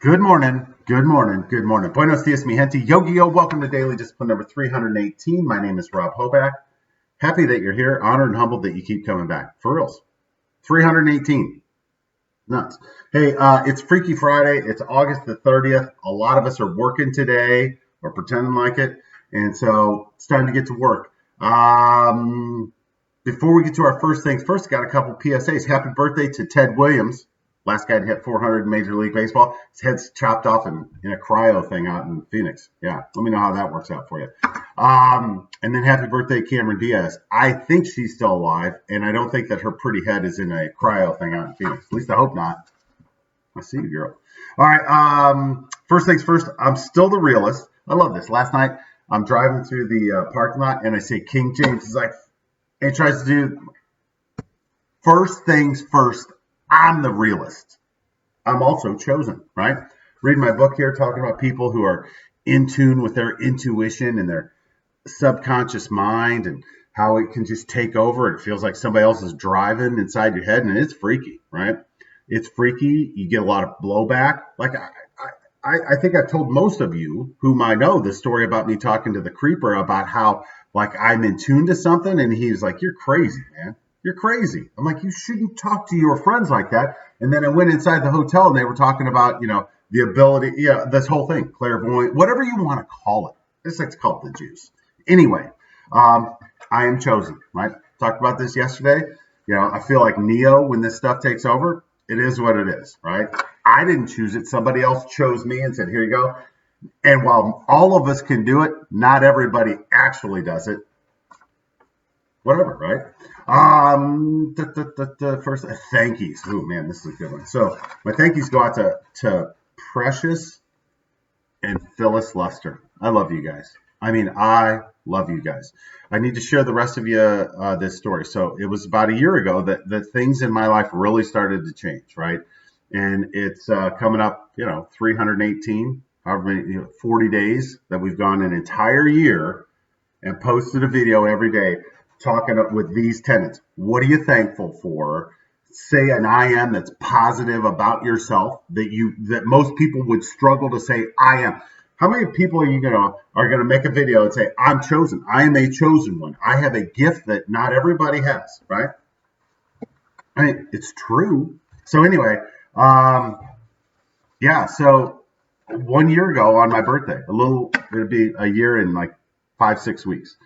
Good morning, good morning, good morning. Buenos dias, mi gente. Yogi-O, welcome to Daily Discipline number 318. My name is Rob Hoback. Happy that you're here. Honored and humbled that you keep coming back. For reals. 318. Nuts. Hey, it's Freaky Friday. It's August the 30th. A lot of us are working today or pretending like it. And so it's time to get to work. Before we get to our first things first, got a couple PSAs. Happy birthday to Ted Williams. Last guy to hit 400 in Major League Baseball. His head's chopped off in a cryo thing out in Phoenix. Yeah, let me know how that works out for you. And then happy birthday, Cameron Diaz. I think she's still alive, and I don't think that her pretty head is in a cryo thing out in Phoenix. At least I hope not. I see you, girl. All right, first things first, I'm still the realist. I love this. Last night, I'm driving through the parking lot, and I see King James is like, and he tries to do first things first. I'm the realist. I'm also chosen, right? Reading my book here, talking about people who are in tune with their intuition and their subconscious mind and how it can just take over. It feels like somebody else is driving inside your head, and it's freaky, right? It's freaky. You get a lot of blowback. Like I think I've told most of you whom I know the story about me talking to the creeper about how like I'm in tune to something, and he's like, "You're crazy, man. You're crazy." I'm like, "You shouldn't talk to your friends like that." And then I went inside the hotel and they were talking about, the ability, this whole thing, clairvoyant, whatever you want to call it. It's called the juice. Anyway, I am chosen, right? Talked about this yesterday. I feel like Neo when this stuff takes over. It is what it is, right? I didn't choose it. Somebody else chose me and said, "Here you go." And while all of us can do it, not everybody actually does it. Whatever, right? First, thank yous. Oh, man, this is a good one. So my thank yous go out to Precious and Phyllis Luster. I love you guys. I love you guys. I need to share the rest of you this story. So it was about a year ago that things in my life really started to change, right? And it's coming up, 318, however many, 40 days that we've gone an entire year and posted a video every day talking with these tenets. What are you thankful for? Say an I am that's positive about yourself that most people would struggle to say I am. How many people are gonna make a video and say I'm chosen? I am a chosen one. I have a gift that not everybody has, right? It's true. So anyway, so 1 year ago on my birthday, it'll be a year in like 5-6 weeks.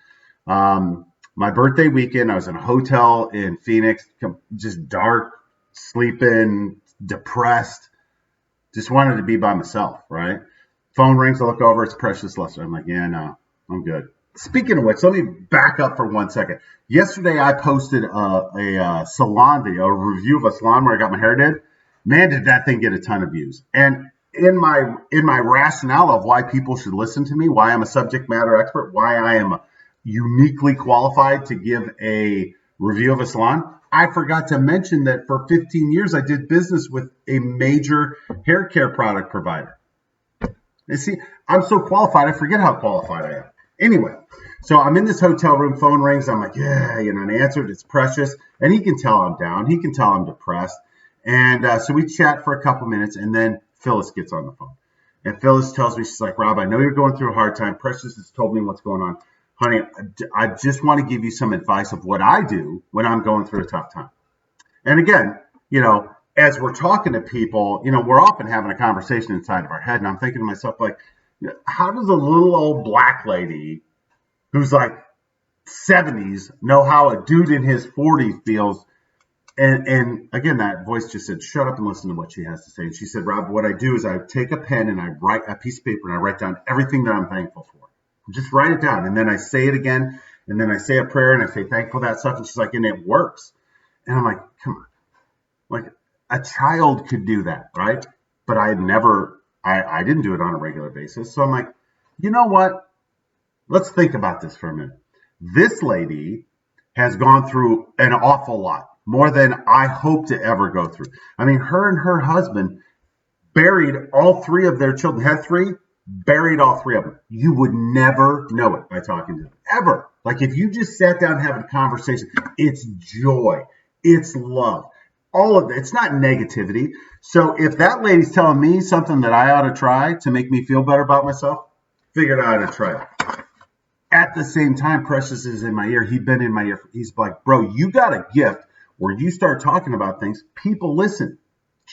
My birthday weekend, I was in a hotel in Phoenix, just dark, sleeping, depressed, just wanted to be by myself, right? Phone rings, I look over, it's Precious Luster. I'm like, yeah, no, I'm good. Speaking of which, let me back up for 1 second. Yesterday, I posted a salon video, a review of a salon where I got my hair did. Man, did that thing get a ton of views. And in my rationale of why people should listen to me, why I'm a subject matter expert, why I am uniquely qualified to give a review of a salon, I forgot to mention that for 15 years I did business with a major hair care product provider. You see, I'm so qualified, I forget how qualified I am. Anyway, so I'm in this hotel room, phone rings, I'm like, and I answered, it's Precious, and he can tell I'm down, he can tell I'm depressed, and so we chat for a couple minutes, and then Phyllis gets on the phone. And Phyllis tells me, she's like, "Rob, I know you're going through a hard time. Precious has told me what's going on. Honey, I just want to give you some advice of what I do when I'm going through a tough time." And again, as we're talking to people, we're often having a conversation inside of our head. And I'm thinking to myself, like, how does a little old black lady who's like 70s know how a dude in his 40s feels? And again, that voice just said, "Shut up and listen to what she has to say." And she said, "Rob, what I do is I take a pen and I write a piece of paper and I write down everything that I'm thankful for. Just write it down. And then I say it again. And then I say a prayer and I say thankful for that stuff." And she's like, "And it works." And I'm like, come on. Like a child could do that, right? But I didn't do it on a regular basis. So I'm like, you know what? Let's think about this for a minute. This lady has gone through an awful lot, more than I hope to ever go through. Her and her husband buried all three of their children, had three, buried all three of them. You would never know it by talking to them, ever. Like if you just sat down and had a conversation, it's joy, it's love. all of it. It's not negativity. So if that lady's telling me something that I ought to try to make me feel better about myself, figured out how to try it. At the same time, Precious is in my ear. He'd been in my ear. He's like, bro, you got a gift where you start talking about things, people listen.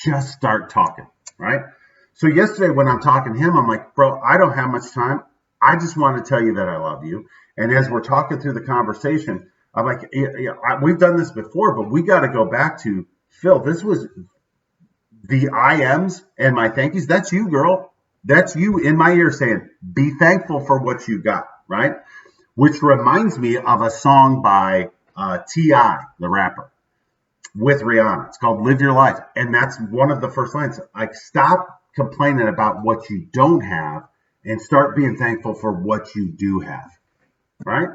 Just start talking, right? So yesterday when I'm talking to him, I'm like, bro, I don't have much time. I just want to tell you that I love you. And as we're talking through the conversation, I'm like, we've done this before, but we got to go back to Phil. This was the I ams and my thank yous. That's you, girl. That's you in my ear saying, be thankful for what you got, right? Which reminds me of a song by T.I., the rapper, with Rihanna. It's called Live Your Life. And that's one of the first lines. Like, stop complaining about what you don't have and start being thankful for what you do have, right?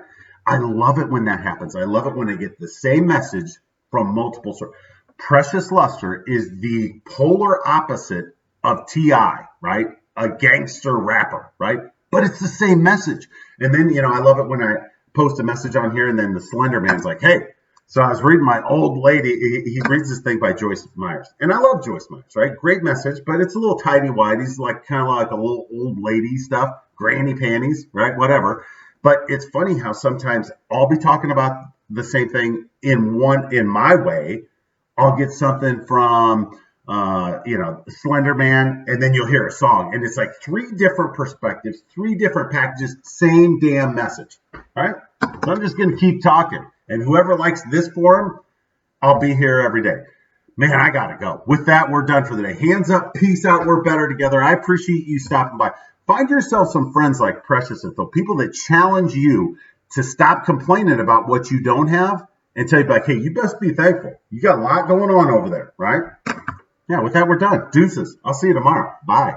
I love it when that happens. I love it when I get the same message from multiple sources. Precious Luster is the polar opposite of T.I., right? A gangster rapper, right? But it's the same message. And then, I love it when I post a message on here and then the Slender Man's like, hey, so I was reading my old lady. He reads this thing by Joyce Myers. And I love Joyce Myers, right? Great message, but it's a little tidy-whities, like kind of like a little old lady stuff, granny panties, right? Whatever. But it's funny how sometimes I'll be talking about the same thing in my way. I'll get something from, Slender Man, and then you'll hear a song. And it's like 3 different perspectives, 3 different packages, same damn message, all right? So I'm just going to keep talking. And whoever likes this forum, I'll be here every day. Man, I got to go. With that, we're done for the day. Hands up, peace out, we're better together. I appreciate you stopping by. Find yourself some friends like Precious and Phil, people that challenge you to stop complaining about what you don't have and tell you like, hey, you best be thankful. You got a lot going on over there, right? Yeah, with that, we're done. Deuces. I'll see you tomorrow. Bye.